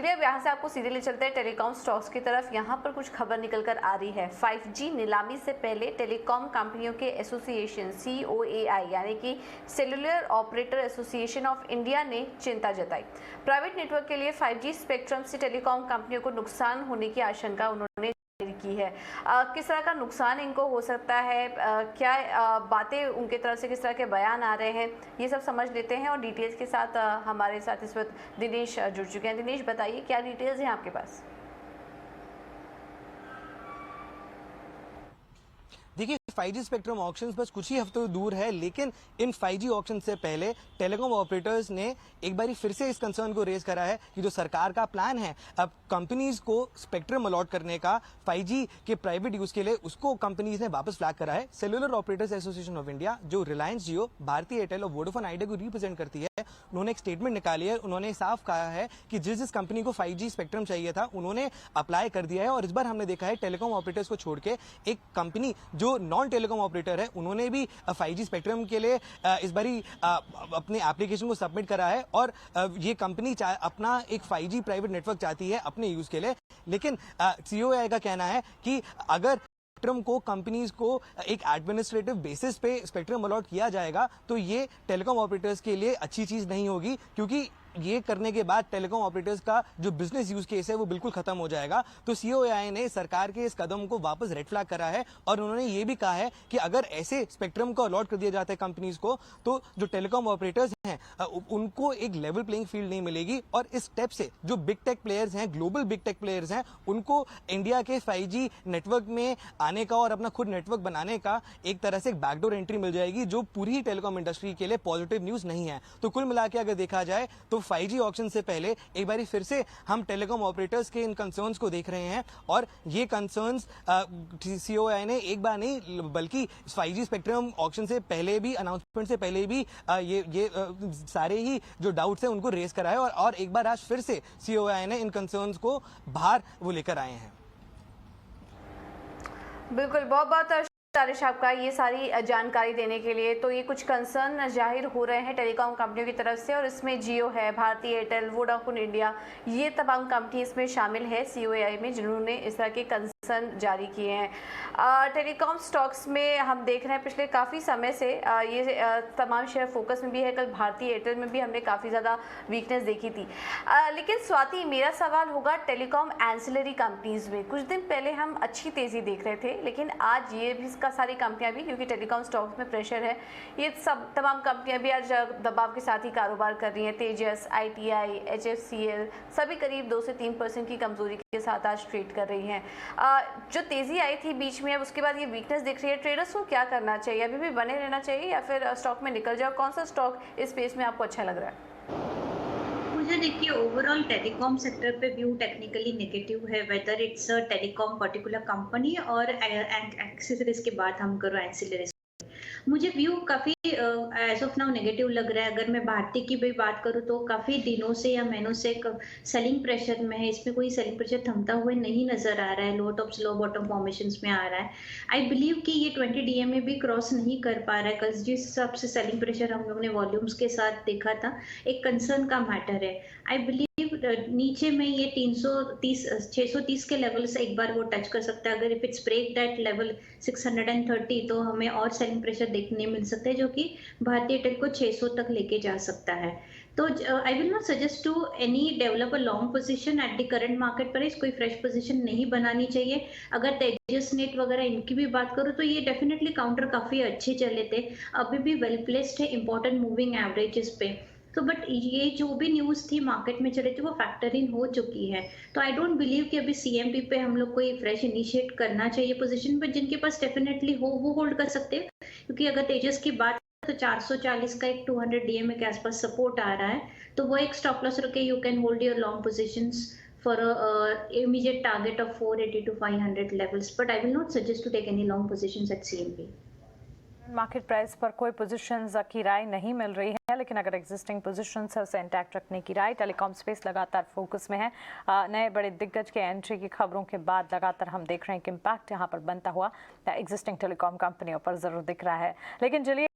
चलिए अब यहाँ से आपको सीधे ले चलते हैं टेलीकॉम स्टॉक्स की तरफ। यहाँ पर कुछ खबर निकल कर आ रही है। 5G नीलामी से पहले टेलीकॉम कंपनियों के एसोसिएशन COAI यानी कि cellular operator association of India ने चिंता जताई। प्राइवेट नेटवर्क के लिए 5G स्पेक्ट्रम से टेलीकॉम कंपनियों को नुकसान होने की आशंका उन्होंने की है। किस तरह का नुकसान इनको हो सकता है, क्या बातें उनके तरफ से किस तरह के बयान आ रहे हैं, ये सब समझ लेते हैं। और डिटेल्स के साथ हमारे साथ इस वक्त दिनेश जुड़ चुके हैं। दिनेश, बताइए क्या डिटेल्स हैं आपके पास? देखिए, 5G स्पेक्ट्रम ऑक्शंस बस कुछ ही हफ्तों दूर है, लेकिन इन 5G ऑक्शन से पहले टेलीकॉम ऑपरेटर्स ने एक बार फिर से इस कंसर्न को रेज करा है कि जो सरकार का प्लान है अब कंपनीज को स्पेक्ट्रम अलॉट करने का 5G के प्राइवेट यूज के लिए, उसको कंपनीज ने वापस फ्लैग करा है। Cellular operators association of India, जो रिलायंस जियो, भारती एयरटेल और वोडाफोन आइडिया को रिप्रेजेंट करती है, उन्होंने एक स्टेटमेंट निकाली है। उन्होंने साफ कहा है कि जिस कंपनी को 5G स्पेक्ट्रम चाहिए था उन्होंने अप्लाई कर दिया है। और इस बार हमने देखा है टेलीकॉम ऑपरेटर्स को छोड़ के एक कंपनी जो नॉन टेलीकॉम ऑपरेटर है, उन्होंने भी 5G स्पेक्ट्रम के लिए इस बारी अपने एप्लीकेशन को सबमिट करा है। और ये कंपनी अपना एक 5G प्राइवेट नेटवर्क चाहती है अपने यूज के लिए। लेकिन COAI का कहना है कि अगर स्पेक्ट्रम को कंपनीज को एक एडमिनिस्ट्रेटिव बेसिस पे स्पेक्ट्रम अलॉट किया जाएगा तो ये टेलीकॉम ऑपरेटर्स के लिए अच्छी चीज नहीं होगी, क्योंकि ये करने के बाद टेलीकॉम ऑपरेटर्स का जो बिजनेस यूज केस है वो बिल्कुल खत्म हो जाएगा। तो COAI ने सरकार के इस कदम को वापस रेड फ्लैग करा है और उन्होंने ये भी कहा है कि अगर ऐसे स्पेक्ट्रम को अलॉट कर दिया जाता है कंपनीज को, तो जो टेलीकॉम ऑपरेटर्स हैं उनको एक लेवल प्लेइंग फील्ड नहीं मिलेगी। और इस स्टेप से जो बिग टेक प्लेयर्स हैं, ग्लोबल बिग टेक प्लेयर्स हैं, उनको इंडिया के 5G नेटवर्क में आने का और अपना खुद नेटवर्क बनाने का एक तरह से एक बैकडोर एंट्री मिल जाएगी, जो पूरी ही टेलीकॉम इंडस्ट्री के लिए पॉजिटिव न्यूज नहीं है। तो कुल मिला के अगर देखा जाए तो 5G ऑक्शन से पहले एक बार फिर से हम टेलीकॉम ऑपरेटर्स के इन कंसर्न्स को देख रहे हैं। और ये कंसर्न्स COAI ने एक बार नहीं बल्कि 5G स्पेक्ट्रम ऑक्शन से पहले भी, अनाउंसमेंट से पहले भी ये सारे ही जो डाउट्स हैं उनको रेज करा है। और एक बार आज फिर से COAI ने इन कंसर्न्स को बाहर वो लेकर आए हैं। बिल्कुल, बहुत बहुत तारिश आपका ये सारी जानकारी देने के लिए। तो ये कुछ कंसर्न जाहिर हो रहे हैं टेलीकॉम कंपनियों की तरफ से, और इसमें जियो है, भारती एयरटेल, वोडाफोन इंडिया, ये तमाम कंपनी इसमें शामिल है COAI में, जिन्होंने इस तरह के कंसर्न जारी किए हैं। टेलीकॉम स्टॉक्स में हम देख रहे हैं पिछले काफ़ी समय से ये तमाम शेयर फोकस में भी है। कल भारती एयरटेल में भी हमने काफ़ी ज़्यादा वीकनेस देखी थी। लेकिन स्वाति, मेरा सवाल होगा टेलीकॉम एंसिलरी कंपनीज़ में। कुछ दिन पहले हम अच्छी तेज़ी देख रहे थे, लेकिन आज ये भी का सारी कंपनियां भी, क्योंकि टेलीकॉम स्टॉक्स में प्रेशर है, ये सब तमाम कंपनियां भी आज दबाव के साथ ही कारोबार कर रही हैं। तेजस, ITI, HFCL सभी करीब 2 से 3% की कमजोरी के साथ आज ट्रेड कर रही हैं। जो तेजी आई थी बीच में, अब उसके बाद ये वीकनेस दिख रही है। ट्रेडर्स को क्या करना चाहिए? अभी भी बने रहना चाहिए या फिर स्टॉक में निकल जाओ? कौन सा स्टॉक इस स्पेस में आपको अच्छा लग रहा है? मुझे देखिए, ओवरऑल टेलीकॉम सेक्टर पे व्यू टेक्निकली नेगेटिव है, whether it's a telecom particular company और एक्सेसरीज के बाद हम करो एंसिलरीज। मुझे व्यू काफी एज ऑफ नाउ नेगेटिव लग रहा है। अगर मैं भारती की भी बात करूँ तो काफी दिनों से या महीनों से सेलिंग प्रेशर में है। इसमें कोई सेलिंग प्रेशर थमता हुए नहीं नजर आ रहा है। लो टॉप लो बॉटम फॉर्मेशंस में आ रहा है। आई बिलीव कि ये 20 DMA भी क्रॉस नहीं कर पा रहा है, जिस हिसाब से सेलिंग प्रेशर हम लोग ने वॉल्यूम्स के साथ देखा था, एक कंसर्न का मैटर है। आई बिलीव नीचे में ये 630 के लेवल से एक बार वो टच कर सकता है। अगर if it's break that level 630 तो हमें और सेलिंग प्रेशर देखने मिल सकता है, जो कि भारतीय एयरटेल को 600 तक लेके जा सकता है। तो I will not suggest to any developer long position at the current market price. कोई फ्रेश पोजीशन नहीं बनानी चाहिए। अगर तेजस नेट वगैरह इनकी भी बात करूँ तो ये डेफिनेटली काउंटर काफी अच्छे चले थे, अभी भी वेल प्लेस्ड है इंपॉर्टेंट मूविंग एवरेजेस पे। तो बट ये जो भी न्यूज़ थी मार्केट में चले थे वो फैक्टर इन हो चुकी है। तो आई डोंट बिलीव कि अभी CMP पे हम लोग कोई फ्रेश इनिशिएट करना चाहिए पोजीशन, पर जिनके पास डेफिनेटली हो वो होल्ड कर सकते हैं। क्योंकि अगर तेजस की बात तो 440 का एक 200 DMA के आसपास सपोर्ट आ रहा है, तो वो एक स्टॉप लॉस रखे you can hold your long positions for immediate target of 480 to 500 levels, but I will not suggest to take any long positions at CMP. Market price पर कोई पोजीशंस की राय नहीं मिल रही है, लेकिन अगर एग्जिस्टिंग पोजीशंस है उसे इंटैक्ट रखने की राय। टेलीकॉम स्पेस लगातार फोकस में है। नए बड़े दिग्गज के एंट्री की खबरों के बाद लगातार हम देख रहे हैं कि इम्पैक्ट यहाँ पर बनता हुआ एग्जिस्टिंग टेलीकॉम कंपनियों पर जरूर दिख रहा है। लेकिन चलिए